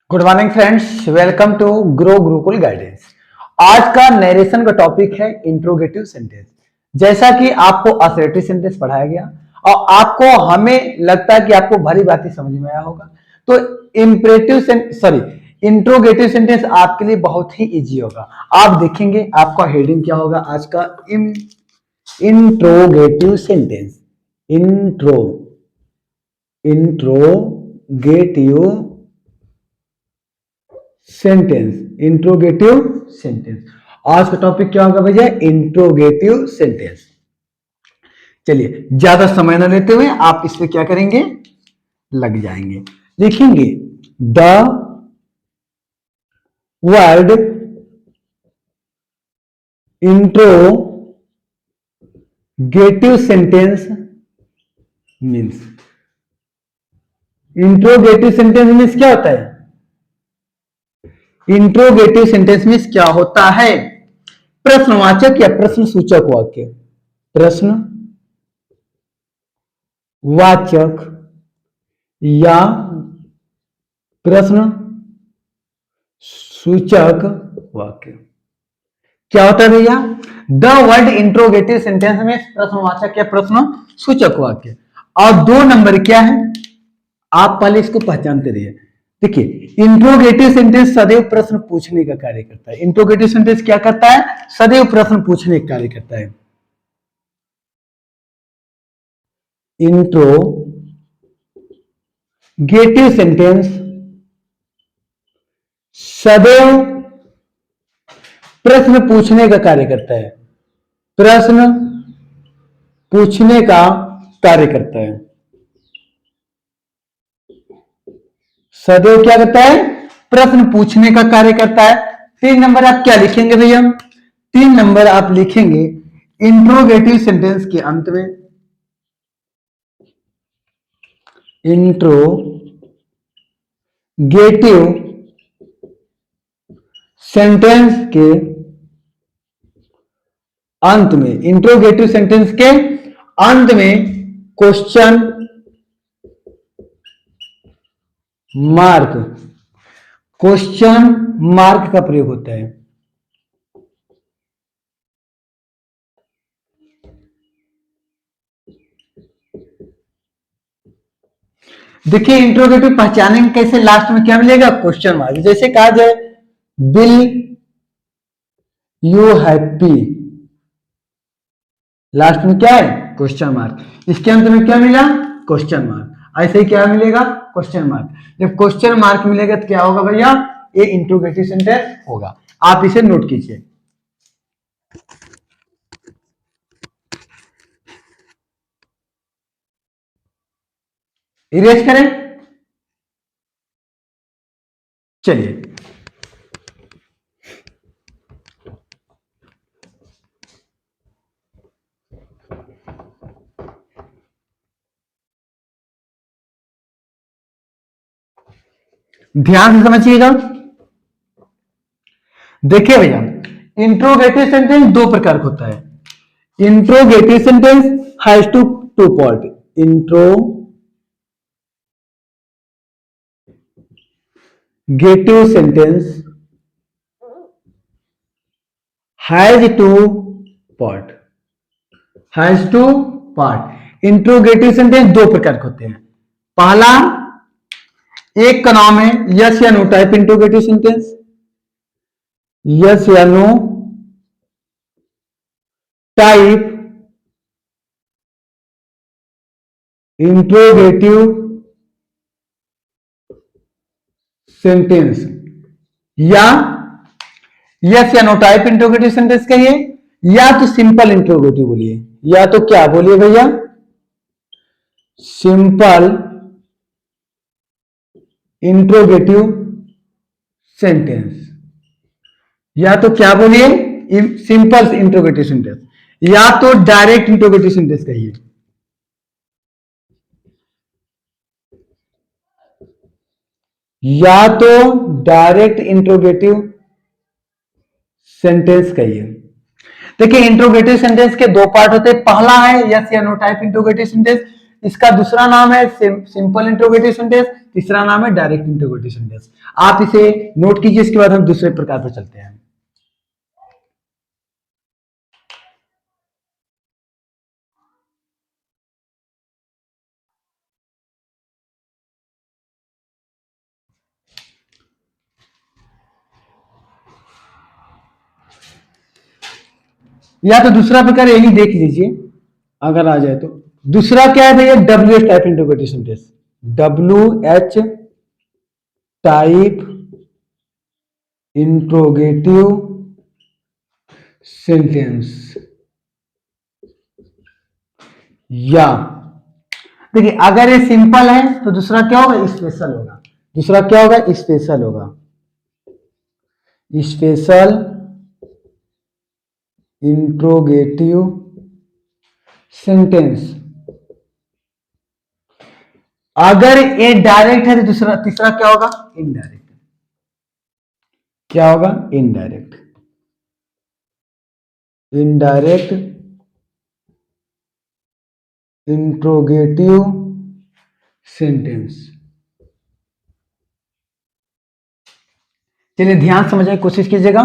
Good morning friends, welcome to grow Gurukul guidance. आज का narration का टॉपिक है इंट्रोगेटिव सेंटेंस। जैसा कि आपको असर्टिव सेंटेंस पढ़ाया गया और आपको हमें लगता है कि आपको भली भांति समझ में आया होगा, तो इंट्रोगेटिव सेंटेंस आपके लिए बहुत ही इजी होगा। आप देखेंगे आपका हेडिंग क्या होगा आज का, interrogative sentence. Interrogative interrogative sentence. आज का टॉपिक क्या होगा भैया? Interrogative sentence. चलिए ज्यादा समय न लेते हुए आप इस पे क्या करेंगे, लग जाएंगे। लिखेंगे the word interrogative sentence means. Interrogative sentence means क्या होता है? इंट्रोगेटिव सेंटेंस मीन्स क्या होता है? प्रश्नवाचक या प्रश्न सूचक वाक्य। प्रश्न वाचक या प्रश्न सूचक वाक्य। क्या होता है भैया? द वर्ड इंट्रोगेटिव सेंटेंस में प्रश्नवाचक या प्रश्न सूचक वाक्य। और 2 नंबर क्या है, आप पहले इसको पहचानते रहिए। देखिए, इंट्रोगेटिव सेंटेंस सदैव प्रश्न पूछने का कार्य करता है। इंट्रोगेटिव सेंटेंस क्या करता है? सदैव प्रश्न पूछने का कार्य करता है। इंट्रोगेटिव सेंटेंस सदैव प्रश्न पूछने का कार्य करता है। प्रश्न पूछने का कार्य करता है। सदैव क्या करता है? प्रश्न पूछने का कार्य करता है। 3 नंबर आप क्या लिखेंगे भैया? 3 नंबर आप लिखेंगे इंट्रोगेटिव सेंटेंस के अंत में, इंट्रोगेटिव सेंटेंस के अंत में, इंट्रोगेटिव सेंटेंस के अंत में क्वेश्चन मार्क, क्वेश्चन मार्क का प्रयोग होता है। देखिए इंट्रोगेटिव पहचानेंगे कैसे? लास्ट में क्या मिलेगा? Question mark. जैसे कहा जाए विल यू हैप्पी, लास्ट में क्या है? Question mark. इसके अंत में क्या मिला? Question mark. ऐसे ही क्या मिलेगा? Question mark. जब क्वेश्चन मार्क मिलेगा तो क्या होगा भैया? ये इंट्रोगेटिव सेंटेंस होगा। आप इसे नोट कीजिए। इरेज करें। चलिए ध्यान से समझिएगा। देखिए भैया, इंट्रोगेटिव सेंटेंस 2 प्रकार का होता है। Interrogative sentence has two part. Interrogative sentence has two part. Has two part. Interrogative sentence 2 प्रकार के होते हैं। पहला, एक का नाम है यस या no type interrogative sentence. Yes या नो टाइप इंट्रोगेटिव सेंटेंस, या यस या नो टाइप इंट्रोगेटिव सेंटेंस कहिए, या तो सिंपल इंट्रोगेटिव बोलिए। या तो क्या बोलिए भैया? Simple interrogative sentence. या तो क्या बोलिए? सिंपल इंट्रोगेटिव सेंटेंस, या तो डायरेक्ट इंट्रोगेटिव सेंटेंस कहिए। या तो डायरेक्ट इंट्रोगेटिव सेंटेंस कहिए। देखिए इंट्रोगेटिव सेंटेंस के 2 पार्ट होते हैं। पहला है यस या नो टाइप इंट्रोगेटिव सेंटेंस, इसका दूसरा नाम है सिंपल इंट्रोगेटिव सेंटेंस, तीसरा नाम है डायरेक्ट इंट्रोगेटिव सेंटेंस। आप इसे नोट कीजिए, इसके बाद हम दूसरे प्रकार पर चलते हैं। या तो दूसरा प्रकार यही देख लीजिए, अगर आ जाए तो। दूसरा क्या है भैया? W H type interrogative sentence. W H type interrogative sentence. या देखिए, अगर ये सिंपल है तो दूसरा क्या होगा? स्पेशल होगा। दूसरा क्या होगा? स्पेशल होगा। Special interrogative sentence. अगर ये डायरेक्ट है तो दूसरा तीसरा क्या होगा? इनडायरेक्ट। क्या होगा? इनडायरेक्ट। Indirect interrogative sentence. चलिए ध्यान समझने की कोशिश कीजिएगा।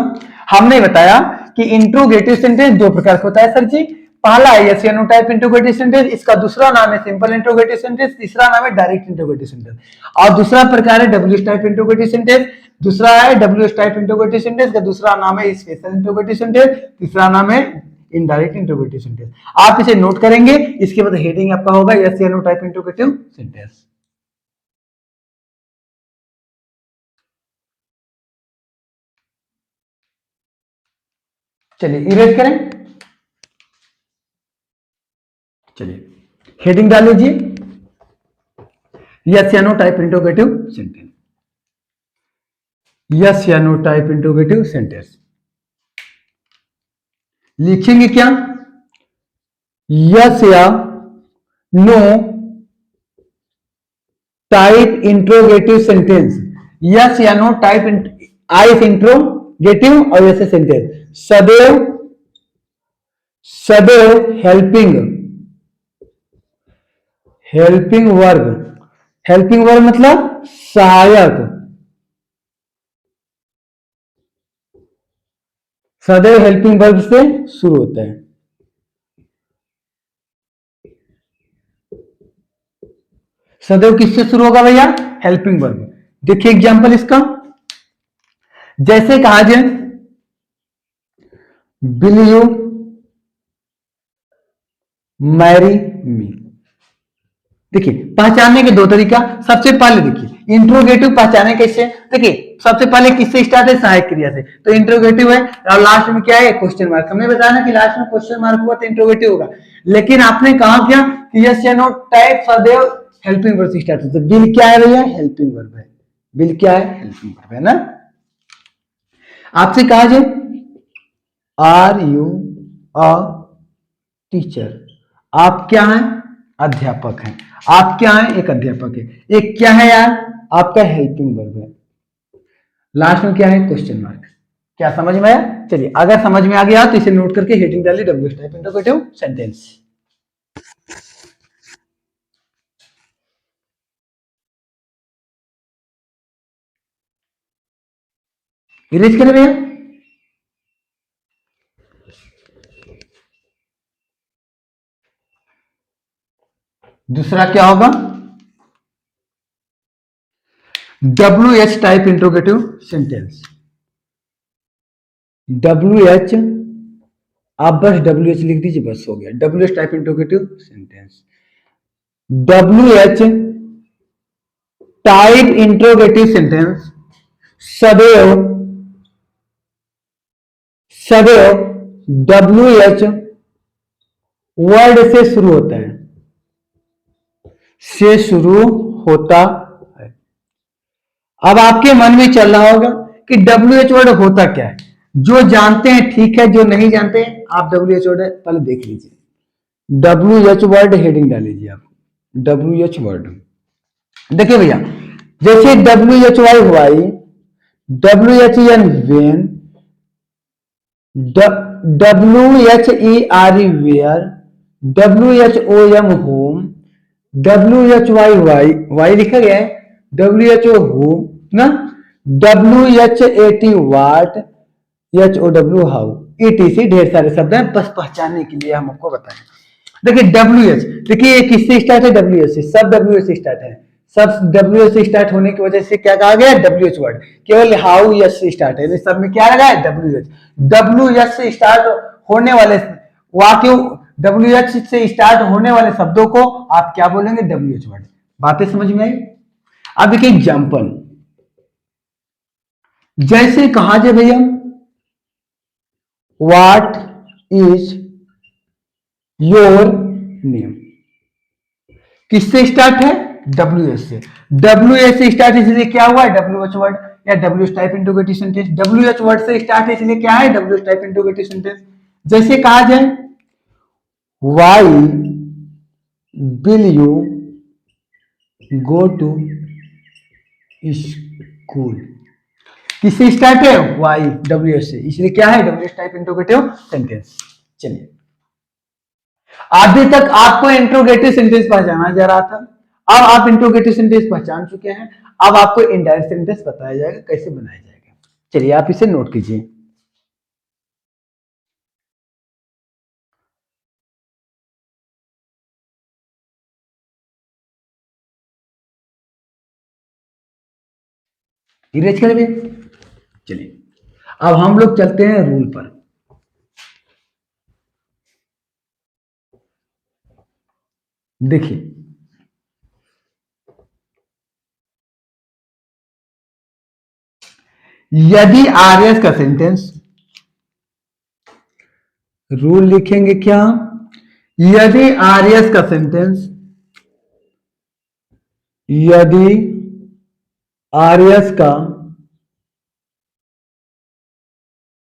हमने बताया कि इंट्रोगेटिव सेंटेंस दो प्रकार का होता है सर जी। पहला है यस या नो टाइप इंट्रोगेटिव सेंटेंस, इसका दूसरा नाम है सिंपल इंट्रोगेटिव सेंटेंस, तीसरा नाम है डायरेक्ट इंट्रोगेटिव सेंटेंस। और दूसरा प्रकार है डब्ल्यू टाइप इंट्रोगेटिव सेंटेंस। दूसरा है डब्ल्यू टाइप इंट्रोगेटिव सेंटेंस का दूसरा नाम है स्पेशल इंट्रोगेटिव सेंटेंस, तीसरा नाम है इनडायरेक्ट इंट्रोगेटिव सेंटेंस। आप इसे नोट करेंगे, इसके बाद हेडिंग आपका होगा यस या नो टाइप इंट्रोगेटिव सेंटेंस। चलिए इरेज करें। चलिए हेडिंग डाल लीजिए यस या no type interrogative sentence. Yes या नो टाइप इंट्रोगेटिव सेंटेंस लिखेंगे क्या? यस या no type interrogative sentence. Yes या नो टाइप आई इंट्रोगेटिव और यस सेंटेंस। सदैव सदैव helping helping verb. Helping verb मतलब सहायक। सदैव हेल्पिंग वर्ब से शुरू होता है। सदैव किससे शुरू होगा भैया? Helping verb. देखिए एग्जांपल इसका, जैसे कहा जाए विल यू मैरी मी। देखिए पहचानने के दो तरीका। सबसे पहले देखिए इंट्रोगेटिव पहचाने कैसे? देखिए सबसे पहले किससे स्टार्ट है? सहायक क्रिया से। तो इंट्रोगेटिव है और लास्ट में क्या है? Question mark. हमने बताया ना कि लास्ट में क्वेश्चन मार्क हुआ तो इंट्रोगेटिव होगा। लेकिन आपने कहा क्या कि यस या नो टाइप सदैव हेल्पिंग वर्ब से स्टार्ट होता है। बिल क्या है भैया? हेल्पिंग वर्ब है। बिल क्या है? हेल्पिंग वर्ब है ना। आपसे कहा जाए आर यू अ टीचर। आप क्या हैं? अध्यापक हैं। आप क्या हैं? एक अध्यापक है। एक क्या है यार? आपका हेल्पिंग वर्ब है। लास्ट में क्या है? Question mark. क्या समझ में आया? चलिए अगर समझ में आ गया तो इसे नोट करके हेडिंग डालिए W type interrogative sentence. Erase करें भैया। दूसरा क्या होगा? W H type interrogative sentence. W H, आप बस डब्ल्यू एच लिख दीजिए, बस हो गया। W H type interrogative sentence. W H type interrogative sentence सदैव सदैव डब्ल्यू एच वर्ड से शुरू होता है। से शुरू होता है। अब आपके मन में चल रहा होगा कि डब्ल्यू एच वर्ड होता क्या है। जो जानते हैं ठीक है, जो नहीं जानते हैं आप डब्ल्यू एच वर्ड पहले देख लीजिए। डब्ल्यू एच वर्ड हेडिंग डाल लीजिए आप। डब्ल्यू एच वर्ड देखिए भैया, जैसे W H Y why, W H N when, W H E R E where, W H O M whom, WHY लिखा गया है, WHO ना, WHAT what, HOW how, ETC ढेर सारे शब्द हैं, बस पहचानने के लिए हम आपको बताएं। देखिए WH, देखिए किससे स्टार्ट है, WH से, सब WH से स्टार्ट है, सब WH से स्टार्ट होने की वजह से क्या कहा गया, WH वर्ड, केवल हाउ यस से स्टार्ट है, सब में क्या लगा है, WH। WH से स्टार्ट होने वाले वाक्यों, WH से स्टार्ट होने वाले शब्दों को आप क्या बोलेंगे, WH वर्ड। बातें समझ में आई। अब देखिए एग्जाम्पल, जैसे कहा जाए भैया, व्हाट इज योर नेम, किससे स्टार्ट है, WH से। WH से स्टार्ट है इसलिए क्या हुआ, WH वर्ड, या WH type interrogative sentence. WH word से स्टार्ट है इसलिए क्या है, WH टाइप इंट्रोगेटिव सेंटेंस। जैसे कहा जाए, why will you go to school, किससे स्टार्ट है, वाई, WH से, इसलिए क्या है, WH टाइप इंट्रोगेटिव सेंटेंस। चलिए, अभी तक आपको इंट्रोगेटिव सेंटेंस पहचाना जा रहा था, अब आप इंट्रोगेटिव सेंटेंस पहचान चुके हैं, अब आपको इनडायरेक्ट सेंटेंस बताया जाएगा कैसे बनाया जाएगा। चलिए आप इसे नोट कीजिए। इरेज कर भी। चलिए अब हम लोग चलते हैं रूल पर। देखिए, यदि आरएस का सेंटेंस, रूल लिखेंगे क्या, यदि आरएस का सेंटेंस, यदि आरएस का,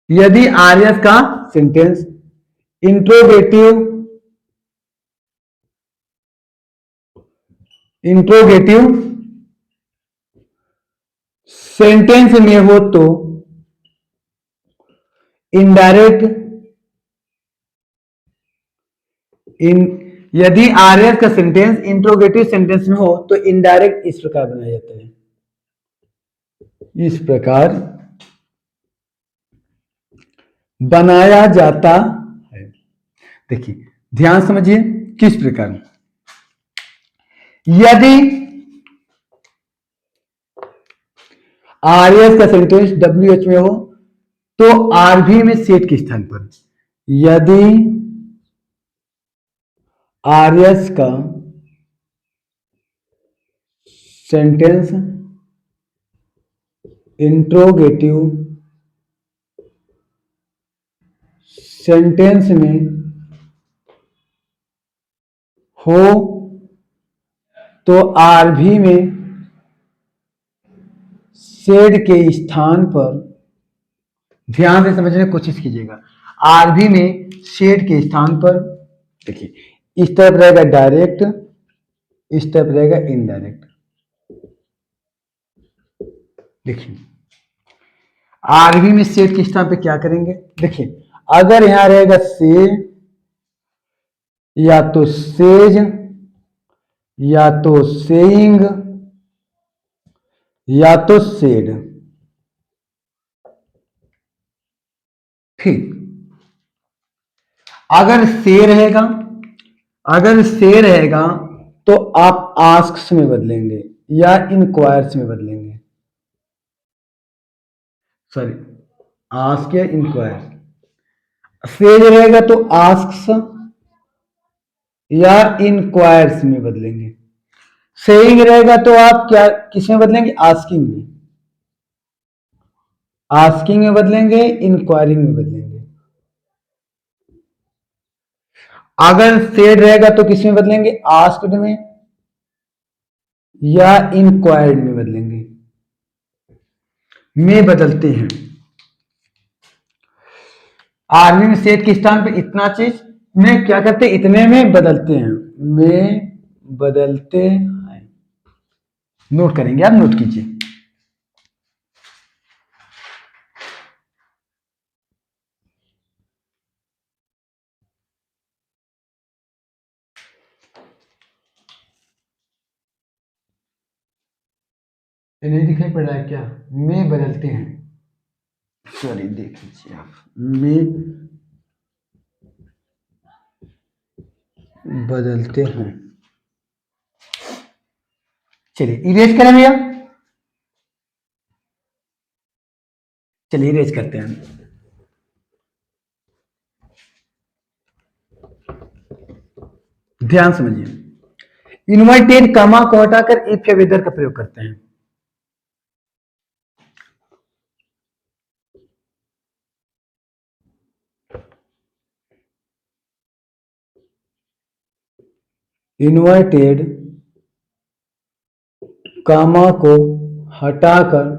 यदि आरएस का सेंटेंस इंट्रोगेटिव, इंट्रोगेटिव सेंटेंस में हो तो इनडायरेक्ट, इन, यदि आरएस का सेंटेंस इंट्रोगेटिव सेंटेंस में हो तो इनडायरेक्ट इस प्रकार बनाया जाता है, इस प्रकार बनाया जाता है। देखिए ध्यान समझिए किस प्रकार, यदि आरएस का सेंटेंस WH में हो तो आरवी में सेट के स्थान पर, यदि आरएस का सेंटेंस इंट्रोगेटिव सेंटेंस में हो तो आरवी में सेड के स्थान पर, ध्यान से समझने की कोशिश कीजिएगा, आरवी में सेड के स्थान पर, देखिए इस तरफ रहेगा डायरेक्ट, इस तरफ रहेगा इनडायरेक्ट। देखिए आरवी में सेड के स्थान पे क्या करेंगे, देखिए अगर यहां रहेगा से, या तो सेज, या तो सेइंग, या तो सेड, फिर अगर से रहेगा, अगर से रहेगा तो आप आस्क्स में बदलेंगे या इंक्वायर्स में बदलेंगे, सॉरी आस्क या इंक्वायर। सेज रहेगा तो आस्क्स या इंक्वायर्स में बदलेंगे। सेइंग रहेगा तो आप क्या किस में बदलेंगे, आस्किंग में, आस्किंग में बदलेंगे, इंक्वायरिंग में बदलेंगे। अगर सेड रहेगा तो किस में बदलेंगे, आस्क्ड में या इंक्वायर्ड में बदलेंगे, में बदलते हैं। आर्मी में सेट के स्थान पे इतना चीज में क्या करते हैं, इतने में बदलते हैं, में बदलते हैं। नोट करेंगे, आप नोट कीजिए। ये नहीं दिखाई पड़ रहा है क्या? में बदलते हैं, सॉरी देख लीजिए आप, में बदलते हैं। चलिए इरेज करें भैया, चलिए इरेज करते हैं। ध्यान समझिए, इन्वर्टेड कमा को हटाकर इफ या वेदर का प्रयोग करते हैं। इन्वर्टेड कामा को हटाकर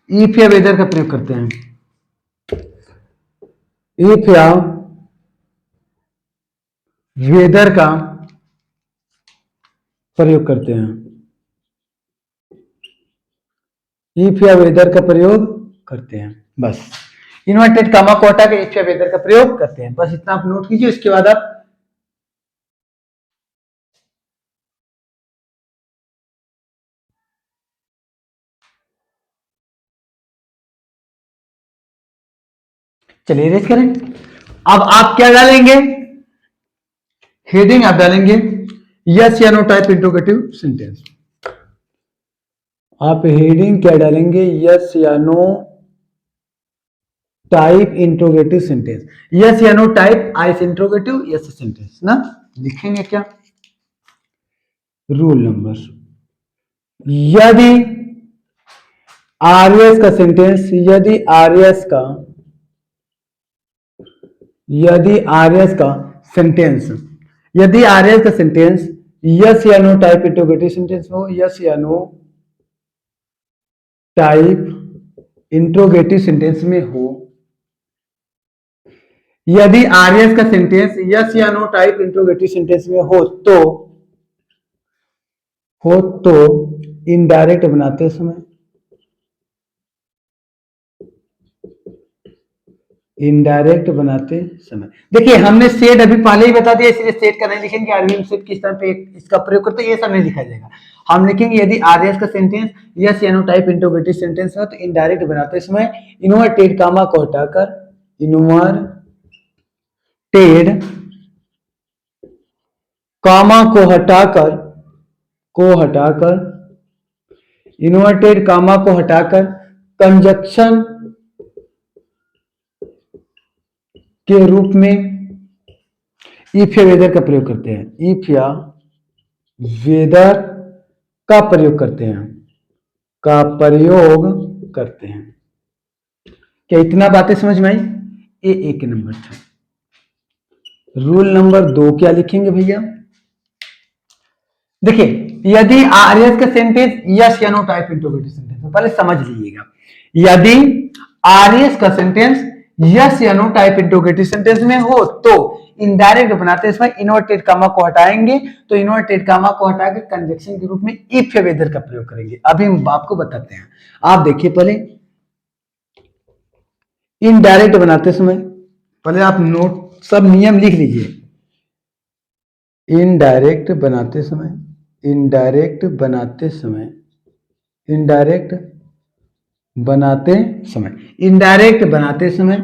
इफ या वेदर का प्रयोग करते हैं। इफ या वेदर का प्रयोग करते हैं। इफ या वेदर का प्रयोग करते हैं, बस इन्वर्टेड कामा को हटा के इफ या वेदर का प्रयोग करते हैं, बस इतना आप नोट कीजिए। उसके बाद आप चलिए इरेज करें। अब आप क्या डालेंगे, हेडिंग आप डालेंगे यस या नो टाइप इंट्रोगेटिव सेंटेंस। आप हेडिंग क्या डालेंगे, यस या no type interrogative sentence. Yes या नो टाइप आइस इंट्रोगेटिव यस सेंटेंस ना लिखेंगे क्या। रूल नंबर, यदि आरएस का सेंटेंस, यदि आरएस का सेंटेंस, यदि आरएस का सेंटेंस यस या नो टाइप इंट्रोगेटिव सेंटेंस हो, यस या नो टाइप इंट्रोगेटिव सेंटेंस में हो, यदि आरएस का सेंटेंस यस या नो टाइप इंट्रोगेटिव सेंटेंस में हो तो इनडायरेक्ट बनाते समय, इनडायरेक्ट बनाते समय, देखिए हमने सेट अभी पहले ही बता दिया, इसलिए सेट का नहीं लिखेंगे। आरवी सेट किस तरह पे इसका प्रयोग करते हैं ये सब नहीं दिखाया जाएगा। हम लिखेंगे यदि आरएस का सेंटेंस यस या नो टाइप इंट्रोगेटिव सेंटेंस हो तो इनडायरेक्ट बनाते समय इन्वर्टेड कामा को हटाकर, इन्वर्टेड कामा को हटाकर इन्वर्टेड कामा को हटाकर कंजक्शन के रूप में इफ या वेदर का प्रयोग करते हैं। इफ या वेदर का प्रयोग करते हैं, क्या इतना बातें समझ में आई? ये एक नंबर था। रूल नंबर 2 क्या लिखेंगे भैया, देखिए यदि आरएस का सेंटेंस यस या नो टाइप इंट्रोगेटिव सेंटेंस, पहले समझ लीजिएगा। यदि आरएस का सेंटेंस यस या नो टाइप इंट्रोगेटिव सेंटेंस में हो तो इनडायरेक्ट बनाते समय इन्वर्टेड कामा को हटाएंगे, तो इन्वर्टेड कामा को हटा के कंजक्शन के रूप में इफ या वेदर का प्रयोग करेंगे। अभी हम आपको बताते हैं, आप देखिए पहले इनडायरेक्ट बनाते समय, पहले आप नोट सब नियम लिख लीजिए। इनडायरेक्ट बनाते समय, इनडायरेक्ट बनाते समय, इनडायरेक्ट बनाते समय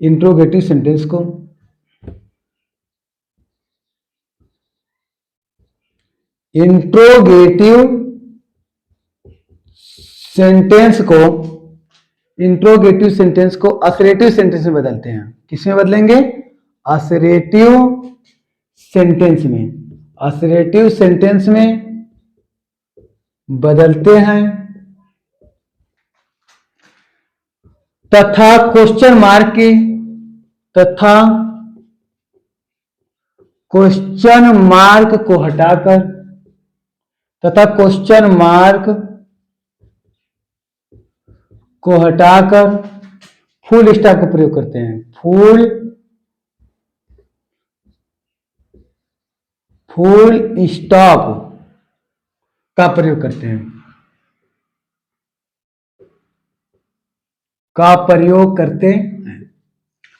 इंट्रोगेटिव सेंटेंस को इंट्रोगेटिव सेंटेंस को असरेटिव सेंटेंस में बदलते हैं। किसमें बदलेंगे, असरेटिव सेंटेंस में, असरेटिव सेंटेंस में बदलते हैं तथा क्वेश्चन मार्क को हटाकर, फुल स्टॉप का प्रयोग करते हैं। फुल स्टॉप का प्रयोग करते हैं,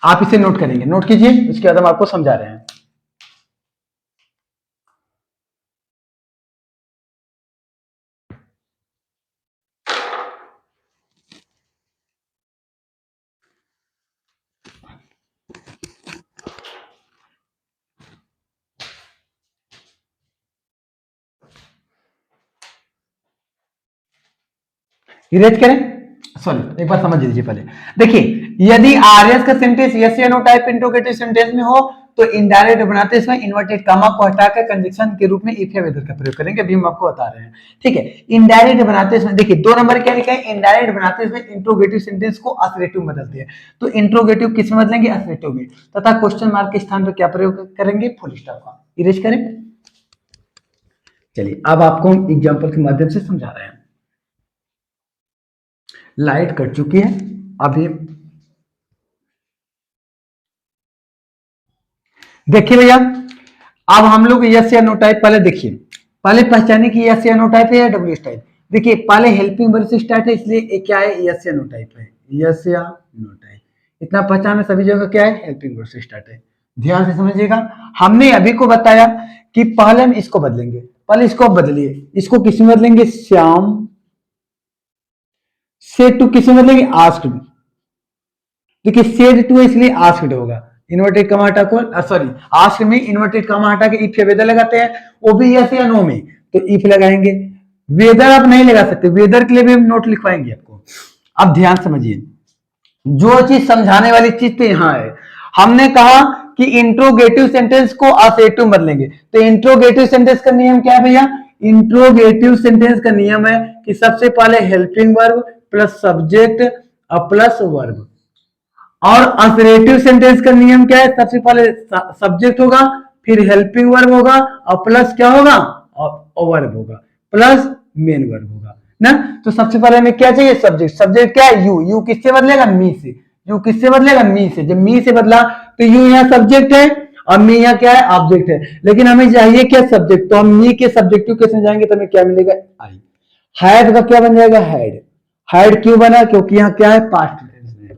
आप इसे नोट करेंगे, नोट कीजिए, इसके बाद हम आपको समझा रहे हैं। इरेज करें, सॉरी एक बार समझ लीजिए पहले। देखिए यदि आरएस का सेंटेंस यस या नो टाइप इंट्रोगेटिव सेंटेंस में हो तो इनडायरेक्ट बनाते इसमें इन्वर्टेड कॉमा को हटाकर कंजक्शन के रूप में इफ या वेदर का प्रयोग करेंगे, अभी हम आपको बता रहे हैं। ठीक है, इनडायरेक्ट बनाते इसमें देखिए 2 नंबर क्या लिखा है, इनडायरेक्ट बनाते इसमें इंट्रोगेटिव सेंटेंस को असर्टिव बदलते हैं। तो इंट्रोगेटिव किस में बदलेंगे, असर्टिव में, तथा क्वेश्चन मार्क के स्थान पर क्या प्रयोग करेंगे, फुल स्टॉप का। इरेज करें। चलिए अब आपको हम एग्जांपल के माध्यम से समझा रहे हैं। लाइट कट चुकी है, अभी देखिए भैया, अब हम लोग यस या नो टाइप पहले देखिए, पहले पहचाने कि यस या नो टाइप है या डब्ल्यू टाइप। देखिए पहले हेल्पिंग वर्ब से स्टार्ट है, इसलिए क्या है, यस या नो टाइप है, यस या नो टाइप। इतना पहचाने सभी जगह क्या है, हेल्पिंग वर्ब से स्टार्ट है। ध्यान से समझिएगा, हमने अभी को बताया कि पहले हम इसको बदलेंगे, पहले इसको बदलिए, इसको किस में बदलेंगे, श्याम से टू किस में बदलेंगे, आस्क्ड। देखिए सेड टू है इसलिए आस्क्ड होगा, इन्वर्टेड कॉमा हटा को, सॉरी आस्क्ड में इन्वर्टेड कॉमा हटा के इफ या वेदर लगाते हैं, वो भी यस या नो में, तो इफ लगाएंगे। वेदर आप नहीं लगा सकते, वेदर के लिए भी हम नोट लिखवाएंगे आपको। अब ध्यान समझिए, जो चीज समझाने वाली चीज तो यहां है, हमने कहा कि इंट्रोगेटिव सेंटेंस को असर्टिव बदलेंगे, तो इंट्रोगेटिव सेंटेंस का नियम क्या है भैया, इंट्रोगेटिव सेंटेंस का नियम है कि सबसे पहले हेल्पिंग वर्ब प्लस सब्जेक्ट और प्लस वर्ब। और असर्टिव सेंटेंस का नियम क्या है, सबसे पहले सब्जेक्ट होगा, फिर हेल्पिंग वर्ब होगा और प्लस क्या होगा, और वर्ब होगा, प्लस मेन वर्ब होगा ना। तो सबसे पहले हमें क्या चाहिए, सब्जेक्ट। सब्जेक्ट क्या है, यू। यू किससे बदलेगा, मी से। यू किससे बदलेगा, मी से। जब मी से बदला तो यू यहाँ सब्जेक्ट है और मी यहाँ क्या है, ऑब्जेक्ट है। लेकिन हमें चाहिए क्या, सब्जेक्ट। तो हम मी के सब्जेक्टिव केस में जाएंगे तो हमें क्या मिलेगा, आई। हैड का क्या बन जाएगा, हैड। हैड क्यों बना, क्योंकि यहाँ क्या है, पास्ट टेंस में।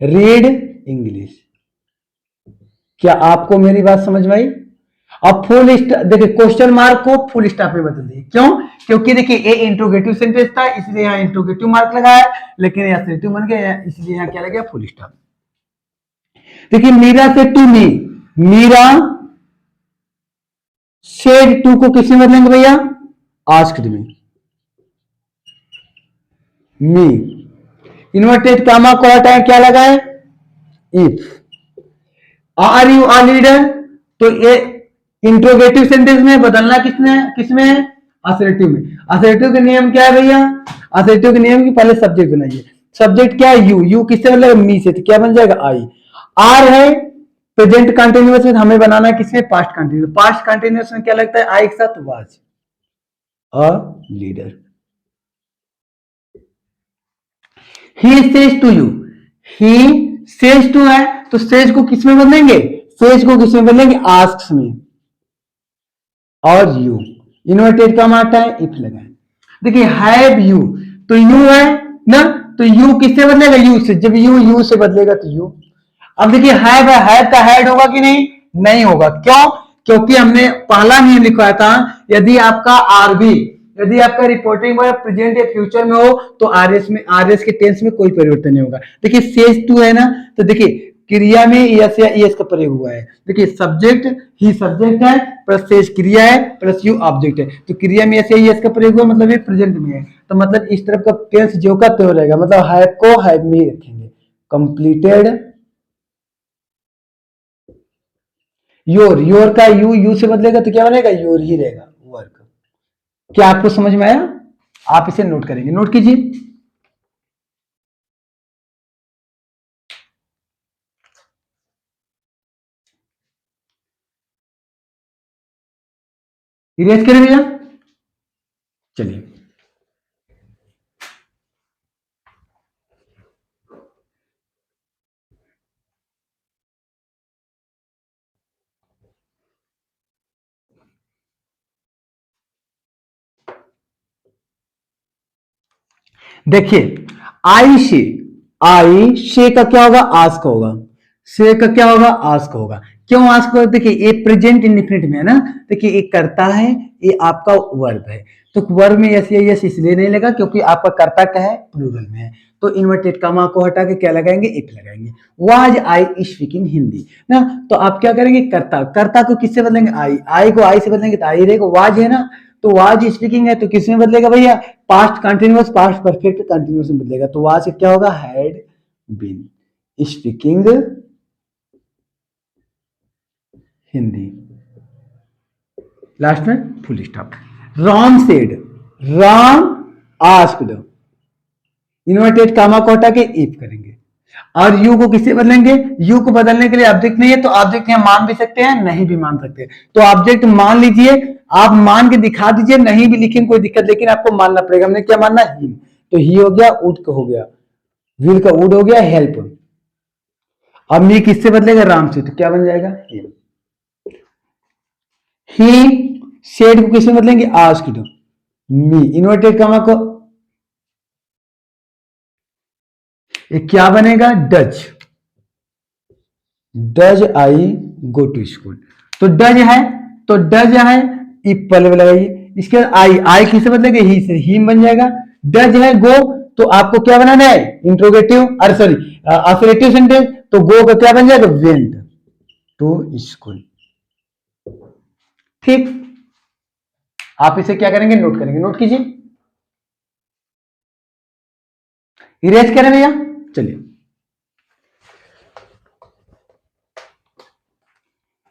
Read English. क्या आपको मेरी बात समझ में आई। अब फुल स्टॉप देखिए, क्वेश्चन मार्क को फुल स्टॉप में बदल दिए, क्यों, क्योंकि देखिए ये इंट्रोगेटिव सेंटेंस था इसलिए यहाँ इंट्रोगेटिव मार्क लगाया, लेकिन ये असर्टिव बन गया इसलिए यहाँ क्या लगा, फुल स्टॉप। देखिए मीरा से to me, Meera said to को किसमें बदलेंगे भैया, आस्क्ड में। मी इन्वर्टेड कामा को हटाए क्या लगाए, if. Are you a leader, तो ये इंट्रोगेटिव सेंटेंस में बदलना किसमें है, असर्टिव में। असर्टिव का नियम क्या है भैया, असर्टिव के नियम की पहले सब्जेक्ट बनाइए। सब्जेक्ट क्या है, यू। यू किससे बदलेगा, मी से, तो क्या बन जाएगा, आई। आर है प्रेजेंट कंटिन्यूअस में, हमें बनाना है किसमें, पास्ट कंटिन्यूअस। पास्ट कंटिन्यूअस में क्या लगता है, आई के साथ was, a leader. He says to you, he says to है तो सेज को किसमें बदलेंगे, सेज को किसमें बदलेंगे, आस्क्स में। और यू इन्वर्टेड का माटा है, इफ लगाए। देखिए हैव यू, तो यू है ना, तो यू किससे बदलेगा, यू से। जब यू से बदलेगा तो यू। अब देखिए हैव है, हैव का हैड होगा कि नहीं, नहीं होगा। क्यों, क्योंकि हमने पहला नियम लिखवाया था, यदि आपका आरबी, यदि आपका रिपोर्टिंग वर्ब प्रेजेंट या फ्यूचर में हो तो आरएस में, आरएस के टेंस में कोई परिवर्तन नहीं होगा। देखिए सेज टू है ना, तो देखिए क्रिया में यस या एस का प्रयोग हुआ है। देखिए सब्जेक्ट ही सब्जेक्ट है, प्लस सेज क्रिया है, प्लस यू ऑब्जेक्ट है। तो क्रिया में यस या एस का प्रयोग हुआ, मतलब ये प्रेजेंट में है, तो मतलब इस तरफ का टेंस जो का त्यों रहेगा, मतलब हैव को हैव में रखेंगे। कंप्लीटेड योर, योर का यू से बदलेगा तो क्या बनेगा, योर ही रहेगा, वर्क। क्या आपको समझ में आया, आप इसे नोट करेंगे, नोट कीजिए। इरेज करें भैया, चलिए। देखिए आई से का क्या होगा, आस्क होगा। से का क्या होगा, आस्क होगा। क्यों आस्क होगा, देखिए ये प्रेजेंट इंडिफिनिट में है ना। देखिए ये करता है, ये आपका वर्ब है, तो वर्ब में यस या यस इसलिए नहीं लगा क्योंकि आपका कर्ता क्या है, प्लूरल में है। तो इन्वर्टेड कॉमा को हटा के क्या लगाएंगे, इफ लगाएंगे। वाज आई स्पीकिंग हिंदी ना, तो आप क्या करेंगे, कर्ता। कर्ता को किससे बदलेंगे, आई। आई को आई से बदलेंगे तो आई रहेगा, वाज है ना, तो वाज स्पीकिंग है तो किस में बदलेगा भैया, past continuous past perfect continuous में बदलेगा, तो वाज क्या होगा, had been speaking Hindi, last में full stop. Ram said, Ram asked, inverted comma को हटा के इफ करेंगे, और यू को किससे बदलेंगे, यू को बदलने के लिए ऑब्जेक्ट नहीं है तो ऑब्जेक्ट यहां मान भी सकते हैं नहीं भी मान सकते, तो ऑब्जेक्ट मान लीजिए, आप मान के दिखा दीजिए, नहीं भी लिखेंगे कोई दिक्कत, लेकिन आपको मानना पड़ेगा। हमने क्या मानना, ही, तो ही हो गया, उड का हो गया, विल का उड हो गया, हेल्प। अब मी किससे बदलेगा, राम से, तो क्या बन जाएगा, ही सेड को किससे बदलेंगे, आस्क्ड, मी इन्वर्टेड कामा को, ये क्या बनेगा, does, does I go to school, तो डज है, तो डज है, इफ पहले लगाइए, इसके बाद आई, आई किससे बदलेंगे, ही से, ही बन जाएगा, डज है गो, तो आपको क्या बनाना है, इंट्रोगेटिव, अरे सॉरी अफर्मेटिव सेंटेंस, तो गो का क्या बन जाएगा, वेंट टू स्कूल। ठीक, आप इसे क्या करेंगे, नोट करेंगे, नोट कीजिए, इरेज करें भैया, चलिए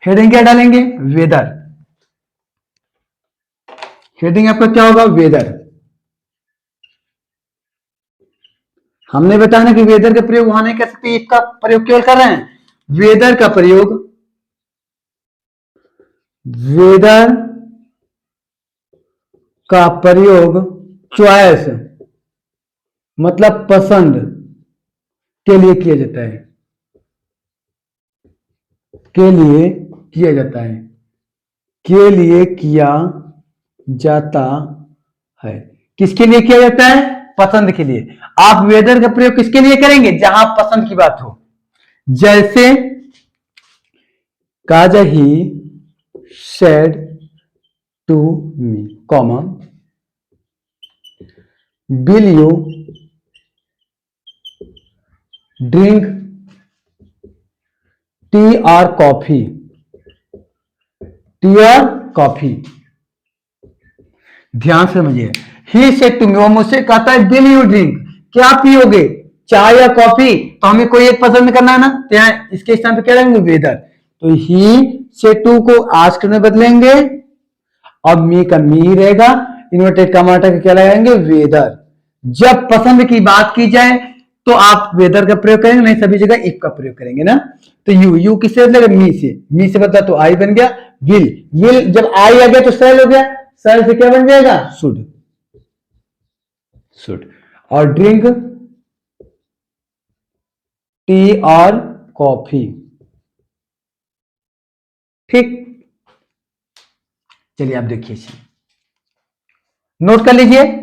हेडिंग क्या डालेंगे, वेदर, हेडिंग आपका क्या होगा, वेदर। हमने बताया कि वेदर का प्रयोग वहां नहीं कर सकते, इफ का प्रयोग केवल कर रहे हैं, वेदर का प्रयोग, वेदर का प्रयोग चॉइस मतलब पसंद के लिए किया जाता है, के लिए किया जाता है, के लिए किया जाता है, किसके लिए किया जाता है, पसंद के लिए। आप वेदर का प्रयोग किसके लिए करेंगे, जहां पसंद की बात हो, जैसे काजा he said to me, comma will you drink tea or coffee, tea or coffee. ध्यान से समझिए, ही सेड टू मी, वो मुझसे कहता है विल यू ड्रिंक, क्या पियोगे, चाय या कॉफी, तो हमें कोई एक पसंद करना है ना, तो यहाँ इसके स्थान पे क्या रहेंगे, वेदर, तो ही सेड टू को आस्क्ड में बदलेंगे, और मी का मी रहेगा, इन्वर्टेड कमाटा का क्या लगाएंगे, वेदर। जब पसंद की बात की जाए तो आप वेदर का प्रयोग करेंगे, नहीं सभी जगह इफ का प्रयोग करेंगे ना, तो यू किससे बदलेगा, मी से बदला तो आई बन गया, विल, विल जब आई आ गया तो सेल हो गया, सेल से क्या बन जाएगा, शुड, शुड, और ड्रिंक टी और कॉफी। ठीक, चलिए आप देखिए, नोट कर लीजिए,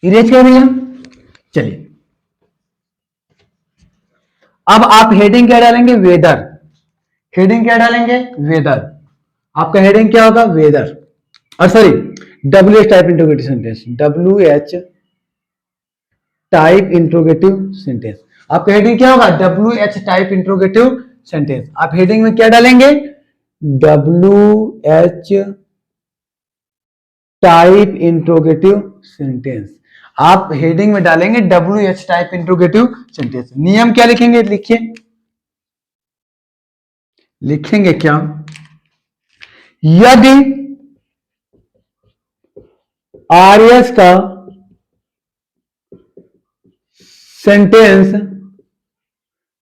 इरेज कर भैया, चलिए अब आप हेडिंग क्या डालेंगे, वेदर, हेडिंग क्या डालेंगे, वेदर, आपका हेडिंग क्या होगा, वेदर, और sorry W H type interrogative sentence, W H type interrogative sentence, आपका हेडिंग क्या होगा, W H type interrogative sentence. आप हेडिंग में क्या डालेंगे, W H type interrogative sentence, आप हेडिंग में डालेंगे W H type interrogative sentence. नियम क्या लिखेंगे, लिखिए, लिखेंगे क्या, यदि आरएस का sentence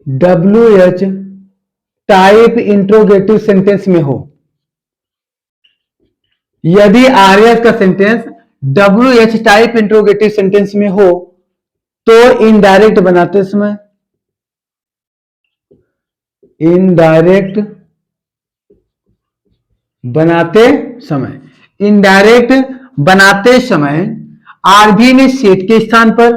W H type interrogative sentence में हो, यदि आरएस का sentence W H type interrogative sentence में हो, तो इनडायरेक्ट बनाते समय, इनडायरेक्ट बनाते समय, इनडायरेक्ट बनाते समय आरबी ने सेट के स्थान पर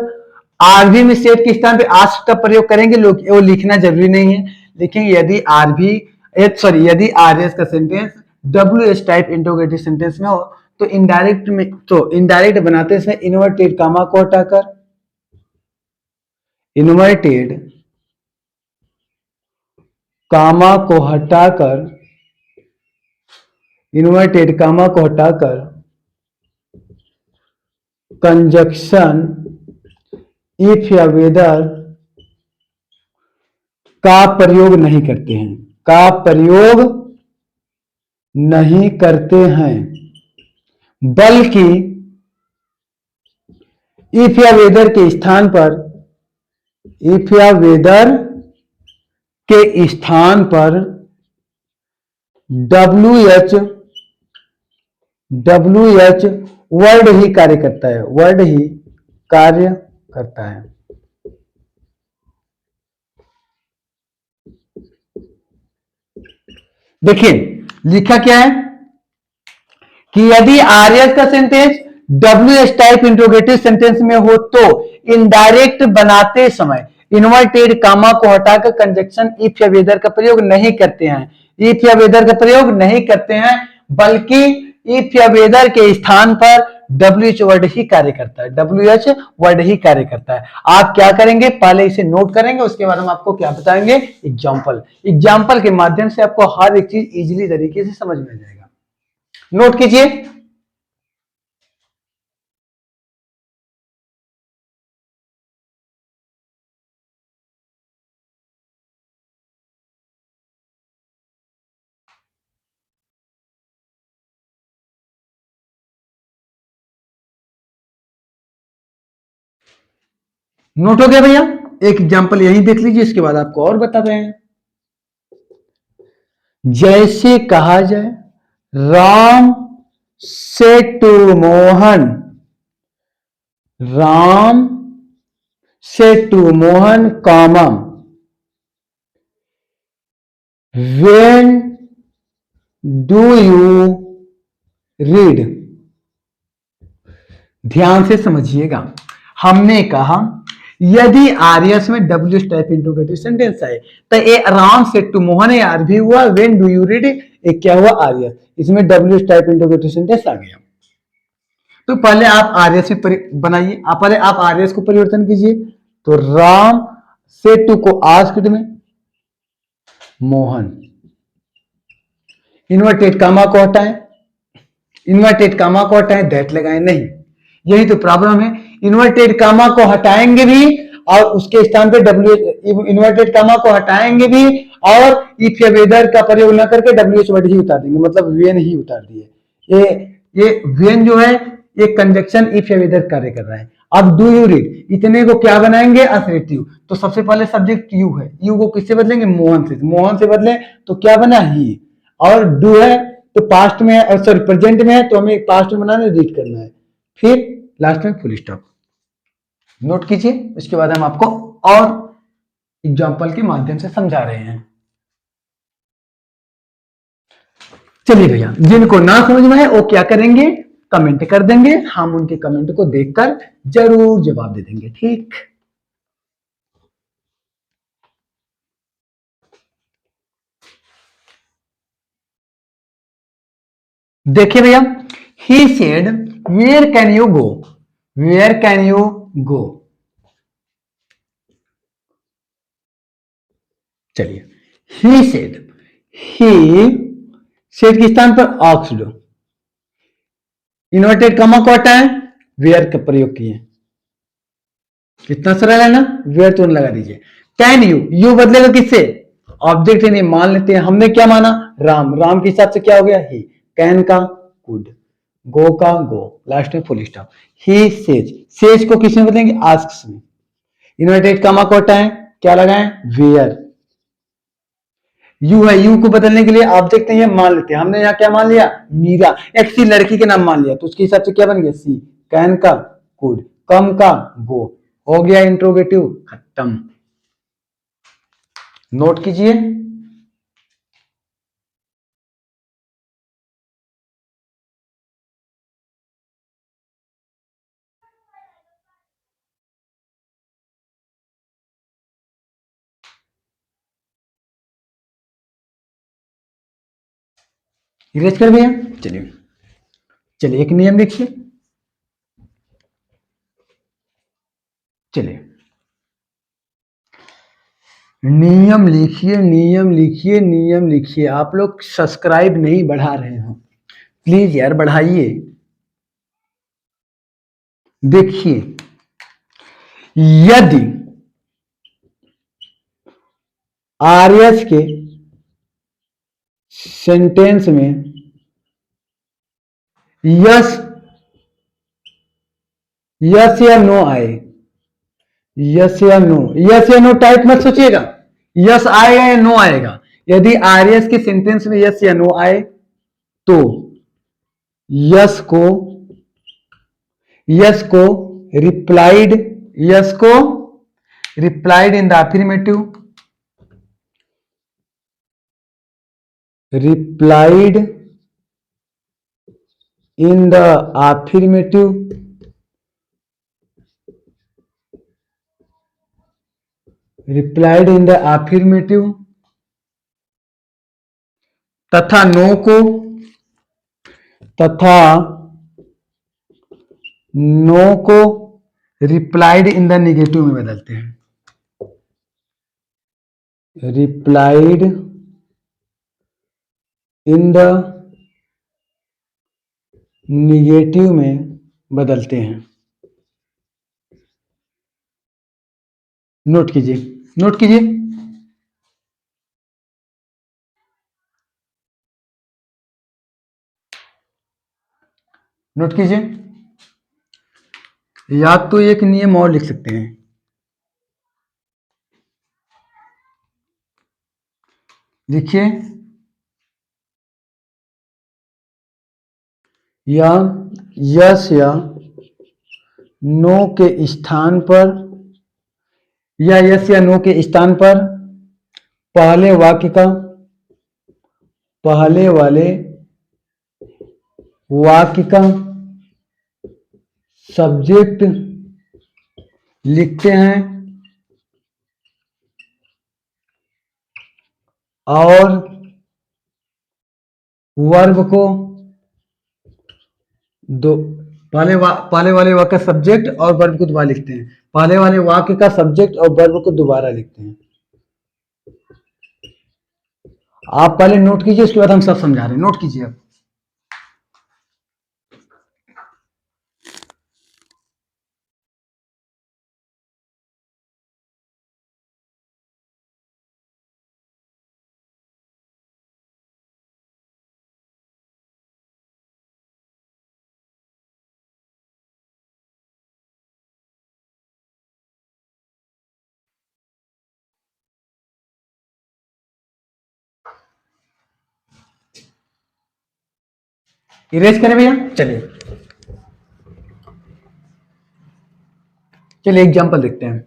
आरबी में सेट के स्थान पे आस्क का प्रयोग करेंगे, लोग वो लिखना जरूरी नहीं है, लेकिन यदि आरबी सॉरी यदि आरएस का sentence W S type interrogative sentence में हो तो इनडायरेक्ट बनाते समय इन्वर्टेड कामा को हटाकर इन्वर्टेड कामा को हटाकर इन्वर्टेड कामा को हटाकर कंजक्शन इफ या वेदर का प्रयोग नहीं करते हैं, का प्रयोग नहीं करते हैं, बल्कि इफ या वेदर के स्थान पर इफ या वेदर के स्थान पर डब्ल्यू एच वर्ड ही कार्य करता है, वर्ड ही कार्य करता है। देखिए लिखा क्या है कि यदि आरएस का sentence W S type interrogative sentence में हो तो इनडायरेक्ट बनाते समय इन्वर्टेड कामा को हटाकर कंजक्शन इफ या वेदर का प्रयोग नहीं करते हैं, इफ या वेदर का प्रयोग नहीं करते हैं, बल्कि इफ या वेदर के स्थान पर डब्ल्यू एच वर्ड ही कार्य करता है, डब्ल्यू एच वर्ड ही कार्य करता है। आप क्या करेंगे, पहले इसे नोट करेंगे, उसके बाद हम आपको क्या बताएंगे, एग्जाम्पल के माध्यम से आपको हर एक चीज इजीली तरीके से समझ में आ जाएगा। नोट कीजिए। नोट हो गया भैया। एक एग्जांपल यही देख लीजिए, इसके बाद आपको और बता रहे हैं। जैसे कहा जाए राम से टू मोहन, राम से to Mohan comma when do you read. ध्यान से समझिएगा, हमने कहा यदि आरएस में डब्ल्यू टाइप इंट्रोगेटिव सेंटेंस आए तो ए राम सेड टू मोहन ए आर भी हुआ, व्हेन डू यू रीड एक क्या हुआ, आरएस, इसमें डब्ल्यू टाइप इंट्रोगेटिव सेंटेंस आ गया। तो पहले आप आरएस बनाइए, आप पहले आप आरएस को परिवर्तन कीजिए। तो राम सेड टू को आस्क्ड में मोहन, इन्वर्टेड कामा को हटाएं, इन्वर्टेड कामा को हटाएं, दैट लगाएं नहीं, यही तो प्रॉब्लम है। इन्वर्टेड कामा को हटाएंगे भी और उसके स्थान पे डब्ल्यू इन्वर्टेड कामा को हटाएंगे भी और इफ या वेदर का प्रयोग न करके डब्ल्यू एच वर्ड ही उतार देंगे, मतलब वेन ही उतार दिए। ये वेन जो है ये कंजक्शन इफ या वेदर कार्य कर रहा है। अब डू यू रीड इतने को क्या बनाएंगे, असर्टिव। तो सबसे पहले सब्जेक्ट यू है, यू को किससे बदलेंगे, मोहन से, मोहन से बदले तो क्या बना, ही। और डू है तो पास्ट में है, सॉरी प्रेजेंट में है तो हमें पास्ट में बनाना है, रीड करना है, फिर लास्ट में फुल स्टॉप। नोट कीजिए, उसके बाद हम आपको और एग्जाम्पल के माध्यम से समझा रहे हैं। चलिए भैया, जिनको ना समझ में है वो क्या करेंगे, कमेंट कर देंगे, हम उनके कमेंट को देखकर जरूर जवाब दे देंगे, ठीक। देखिए भैया, he said where can you go, where can you go. चलिए, ही सेड, ही सेड के स्थान पर आस्क्ड, इन्वर्टेड कमा को हटाएं, वेयर का प्रयोग किए, कितना सरल है ना, वेयर तुरंत लगा दीजिए। कैन यू, यू बदलेगा किससे, ऑब्जेक्ट है नहीं, मान लेते हैं, हमने क्या माना, राम, राम के हिसाब से क्या हो गया, ही, कैन का कुड, गो का गो, लास्ट में full stop. He says, says को किसमें बदलेंगे, आस्क में, इन्वर्टेड कमा को हटाएं, क्या लगाएं, वेयर। यू है, यू को बदलने के लिए ऑब्जेक्ट नहीं है, मान लेते हैं, हमने यहाँ क्या मान लिया, मीरा, एक सी लड़की के नाम मान लिया, तो उसके हिसाब से क्या बन गया, सी, कैन का कुड, कम का गो, हो गया इंट्रोगेटिव खत्म। नोट कीजिए। इरेज कर भैया। चलिए चलिए एक नियम लिखिए। चलिए नियम लिखिए, नियम लिखिए, नियम लिखिए। आप लोग सब्सक्राइब नहीं बढ़ा रहे हो, प्लीज यार बढ़ाइए। देखिए यदि आरएस के सेंटेंस में यस यस या नो आए, यस या नो, यस या नो टाइप मत सोचिएगा, यस आएगा या नो आएगा। यदि आरएस के सेंटेंस में यस या नो आए तो यस को यस को रिप्लाइड यस को replied in the affirmative, replied in the affirmative, replied in the affirmative तथा नो को रिप्लाइड इन द नेगेटिव में बदलते हैं, रिप्लाइड इन द निगेटिव में बदलते हैं। नोट कीजिए, नोट कीजिए। नोट कीजिए, या तो एक नियम और लिख सकते हैं। लिखिए, या यस या नो के स्थान पर, या यस या नो के स्थान पर पहले वाले वाक्य का सब्जेक्ट लिखते हैं और वर्ब को दो पहले वाले वाक्य का सब्जेक्ट और वर्ब को दोबारा लिखते हैं, पहले वाले वाक्य का सब्जेक्ट और वर्ब को दोबारा लिखते हैं। आप पहले नोट कीजिए, उसके बाद हम सब समझा रहे हैं। नोट कीजिए आप। इरेज करें भैया। चलिए चलिए एग्जाम्पल देखते हैं।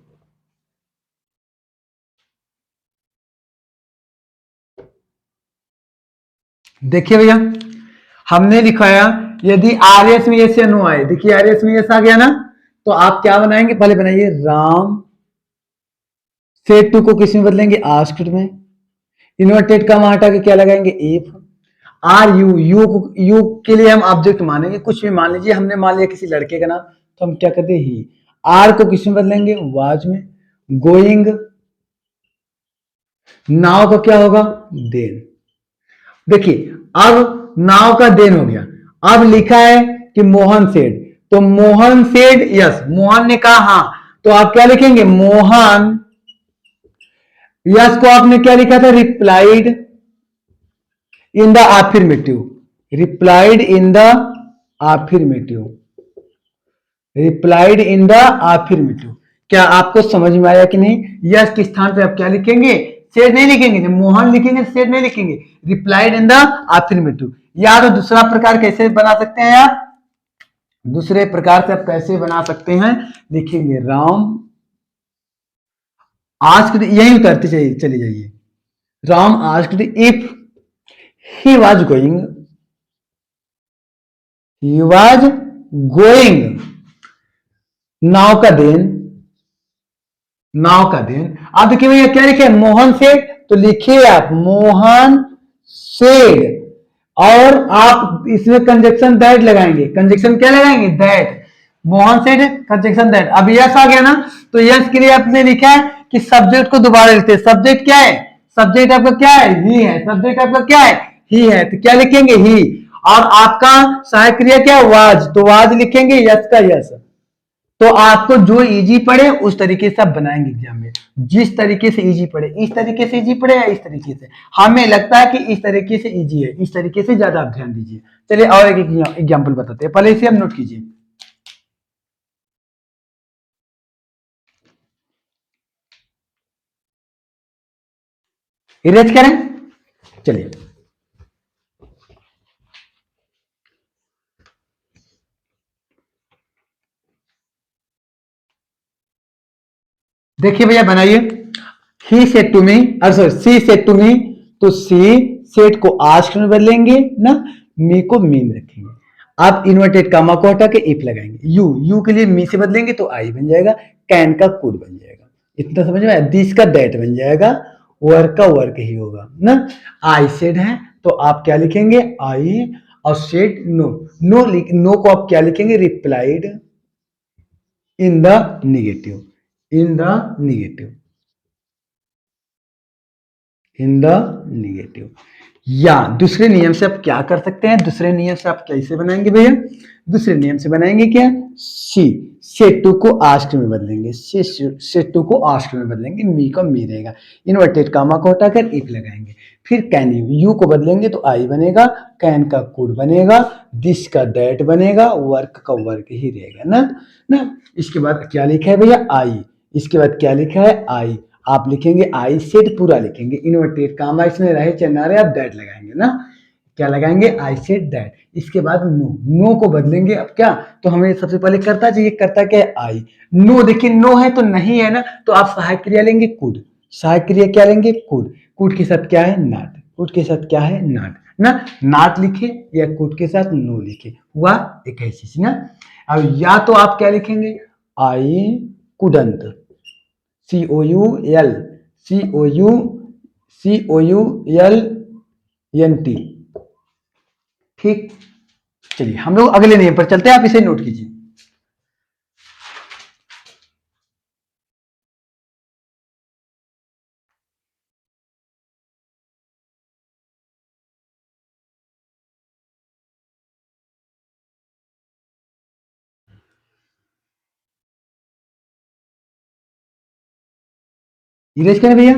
देखिए भैया, हमने लिखाया यदि आरएस में यस या नो आए। देखिए आरएस में यस आ गया ना, तो आप क्या बनाएंगे, पहले बनाइए राम सेड टू को किस में बदलेंगे, आस्क्ड में। इन्वर्टेड का वहां हटा के क्या लगाएंगे, इफ। आर यू यू के लिए हम ऑब्जेक्ट मानेंगे, कुछ भी मान लीजिए। हमने मान लिया किसी लड़के का नाम, तो हम क्या करते हैं, ही। आर को किस में बदलेंगे, वाज में। गोइंग, नाव का क्या होगा, देन। देखिए अब नाव का देन हो गया। अब लिखा है कि मोहन सेड, तो मोहन सेड यस, मोहन ने कहा हाँ, तो आप क्या लिखेंगे, मोहन। यस को आपने क्या लिखा था, replied in the affirmative, replied in the affirmative, replied in the affirmative. क्या आपको समझ में आया कि नहीं। यस के स्थान पे आप क्या लिखेंगे, सेड नहीं लिखेंगे। जब मोहन लिखेंगे सेड नहीं लिखेंगे, रिप्लाइड इन द अफर्मेटिव। या तो दूसरा प्रकार कैसे बना सकते हैं आप, दूसरे प्रकार से आप कैसे बना सकते हैं, लिखेंगे राम आस्क्ड, यही उतरते चले जाइए। Ram asked if he was going, he was going, now का देन, नाव का देन। आप देखिए भैया क्या लिखे, मोहन सेड, तो लिखिए आप मोहन सेड, और आप इसमें कंजक्शन दैट लगाएंगे। कंजक्शन क्या लगाएंगे? That. Mohan said conjunction that. अब यस आ गया ना, तो यस के लिए आपने लिखा है कि सब्जेक्ट को दोबारा लिखते हैं। सब्जेक्ट क्या है? सब्जेक्ट आपका क्या है? ही है। सब्जेक्ट आपका क्या है? ही है, तो क्या लिखेंगे? ही। और आपका सहायक क्रिया क्या? वाज, तो वाज लिखेंगे, यस का यस। तो आपको जो इजी पड़े उस तरीके से आप बनाएंगे एग्जाम में। जिस तरीके से इजी पड़े, इस तरीके से इजी पड़े या इस तरीके से, हमें लगता है कि इस तरीके से इजी है, इस तरीके से ज्यादा आप ध्यान दीजिए। चलिए और एक एग्जाम्पल बताते हैं, पहले इसे आप नोट कीजिए। इरेज करें, चलिए। देखिए भैया बनाइए। He said to me, sorry she said to me, तो सी सेड को आस्क में बदलेंगे ना, मी को मीन रखेंगे। आप इन्वर्टेड कामा को हटा के इफ लगाएंगे। यू के लिए मी से बदलेंगे तो आई बन जाएगा, कैन का कुड बन जाएगा। इतना समझ में आया? दिस का दैट बन जाएगा, वर्क का वर्क ही होगा ना। आई सेड है तो आप क्या लिखेंगे? आई। और सेड नो, नो को आप क्या लिखेंगे? Replied in the negative, in the negative, in the negative. या दूसरे नियम से आप क्या कर सकते हैं? दूसरे नियम से आप कैसे बनाएंगे भैया? दूसरे नियम से बनाएंगे क्या? सी सेट टू को आस्क में बदलेंगे, सेट टू को आस्क में बदलेंगे, मी को मी रहेगा, इन्वर्टेड कामा को हटाकर इफ लगाएंगे। फिर कैन यू को बदलेंगे तो आई बनेगा, कैन का कुड बनेगा, दिस का दैट बनेगा, वर्क का वर्क ही रहेगा ना। ना इसके बाद क्या लिखा है भैया? आई। इसके बाद क्या लिखा है? आई। आप लिखेंगे आई सेड, पूरा लिखेंगे, इन्वर्टेड कामा इसमें रहे चाहे ना रहे, आप दैट लगाएंगे ना। क्या लगाएंगे? I said that. इसके बाद नो, नो को बदलेंगे। अब क्या, तो हमें सबसे पहले करता चाहिए, करता क्या है? आई। नो, देखिए नो है तो नहीं है ना, तो आप सहायक क्रिया लेंगे कुड। सहायक क्रिया क्या लेंगे? कुड। कुड के साथ क्या है? नॉट। कुड के साथ क्या है? नॉट ना। नॉट लिखे या कुड के साथ नो लिखे, हुआ एक ऐसी चीज ना। अब या तो आप क्या लिखेंगे? I couldn't, C O U L, C O U, C O U L N T. ठीक, चलिए हम लोग अगले नियम पर चलते हैं, आप इसे नोट कीजिए। इरेज करें भैया।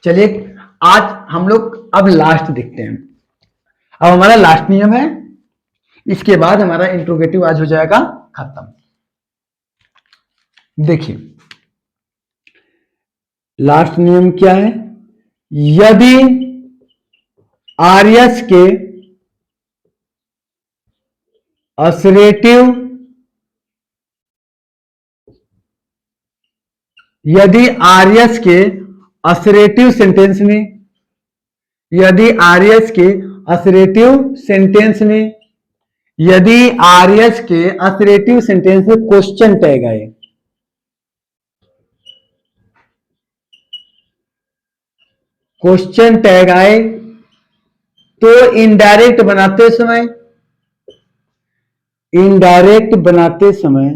चलिए आज हम लोग अब लास्ट देखते हैं। अब हमारा लास्ट नियम है, इसके बाद हमारा इंट्रोगेटिव आज हो जाएगा खत्म। देखिए लास्ट नियम क्या है? यदि आर्यस के असरेटिव, यदि आर्यस के असरेटिव सेंटेंस में, यदि आर्यस के असरेटिव सेंटेंस में, यदि आर्यस के असरेटिव सेंटेंस में क्वेश्चन टैग आए, क्वेश्चन टैग आए तो इनडायरेक्ट बनाते समय, इनडायरेक्ट बनाते समय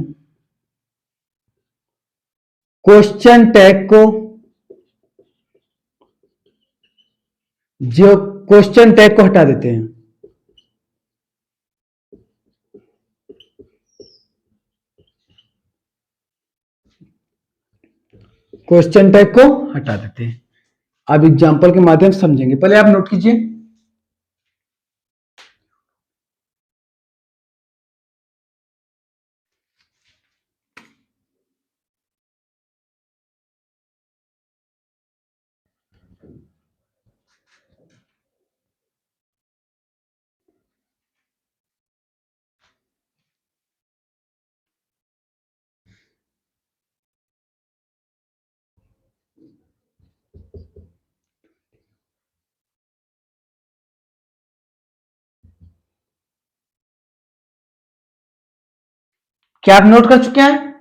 क्वेश्चन टैग को, जो क्वेश्चन टैग को हटा देते हैं, क्वेश्चन टैग को हटा देते हैं। अब एग्जांपल के माध्यम से समझेंगे, पहले आप नोट कीजिए। क्या आप नोट कर चुके हैं?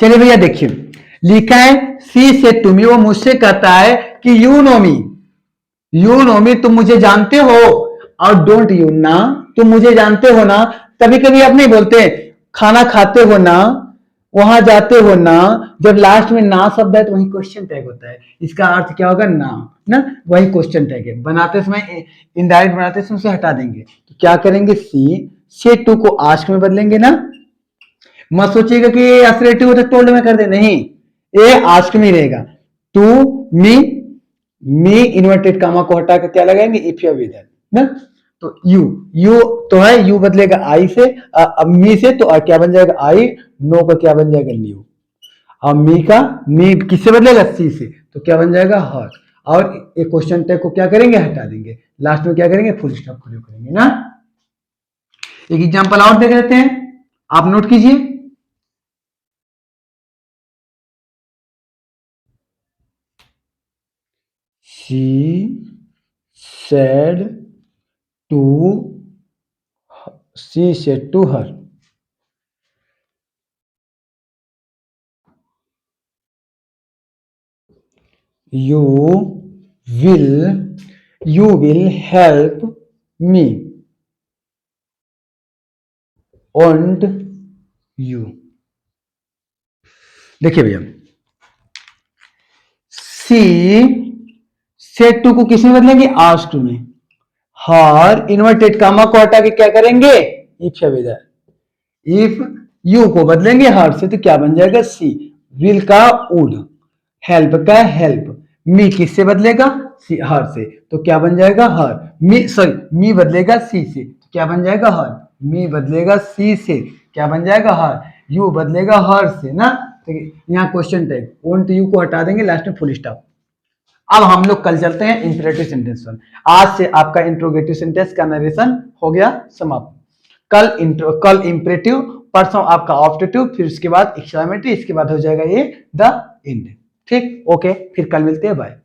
चलिए भैया देखिए, लिखा है सी से टू मी, वो मुझसे कहता है कि you know me, you know me, तुम मुझे जानते हो, और डोंट यू ना, तुम मुझे जानते हो ना। कभी कभी आप नहीं बोलते खाना खाते हो ना, वहां जाते हो ना, जब लास्ट में ना शब्द है तो वही क्वेश्चन टैग होता है, इसका अर्थ क्या होगा ना, ना वही क्वेश्चन टैग है। बनाते समय इनडायरेक्ट बनाते समय उसे हटा देंगे, तो क्या करेंगे, सी से टू को आस्क में बदलेंगे ना। मत सोचिएगा कि ये असरेटिव हो तो टोल्ड में कर दे, नहीं, ये आस्क में रहेगा। To me, me inverted comma को हटा कर क्या लगाएंगे, इफ या विद ना। तो यू, यू तो है, यू बदलेगा आई से, अब मी से तो क्या बन जाएगा आई, नो का क्या बन जाएगा न्यू। अब मी का, मी किससे बदलेगा, सी से, तो क्या बन जाएगा हर। और एक क्वेश्चन टैग को क्या करेंगे, हटा देंगे, लास्ट में क्या करेंगे, फुल स्टॉप प्रयोग करेंगे ना। एक एग्जांपल और देख लेते हैं, आप नोट कीजिए। She said to, she said to her, you will, you will help me, won't you। देखिए भैया, सी सेड टू को किस में बदलेंगे, आस्क्ड में। हर इन्वर्टेड कामा को हटा के क्या करेंगे, इफ या विद। इफ यू को बदलेंगे हर से तो क्या बन जाएगा, सी। विल का वुड, हेल्प का हेल्प, मी किससे बदलेगा, सी हर से, तो क्या बन जाएगा हर। मी सॉरी, मी बदलेगा सी से तो क्या बन जाएगा हर, मी बदलेगा सी से क्या बन जाएगा हर, यू बदलेगा हर से ना। तो यहाँ क्वेश्चन टैग वोंट यू को हटा देंगे, लास्ट में फुल स्टॉप। अब हम लोग कल चलते हैं इंपरेटिव सेंटेंस पर। आज से आपका इंट्रोगेटिव सेंटेंस का नरेशन हो गया समाप्त। कल इंपरेटिव, परसों आपका ऑब्जेक्टिव, फिर उसके बाद एक्सक्लेमेटरी, इसके बाद हो जाएगा ये द एंड। ठीक, ओके, फिर कल मिलते हैं, बाय।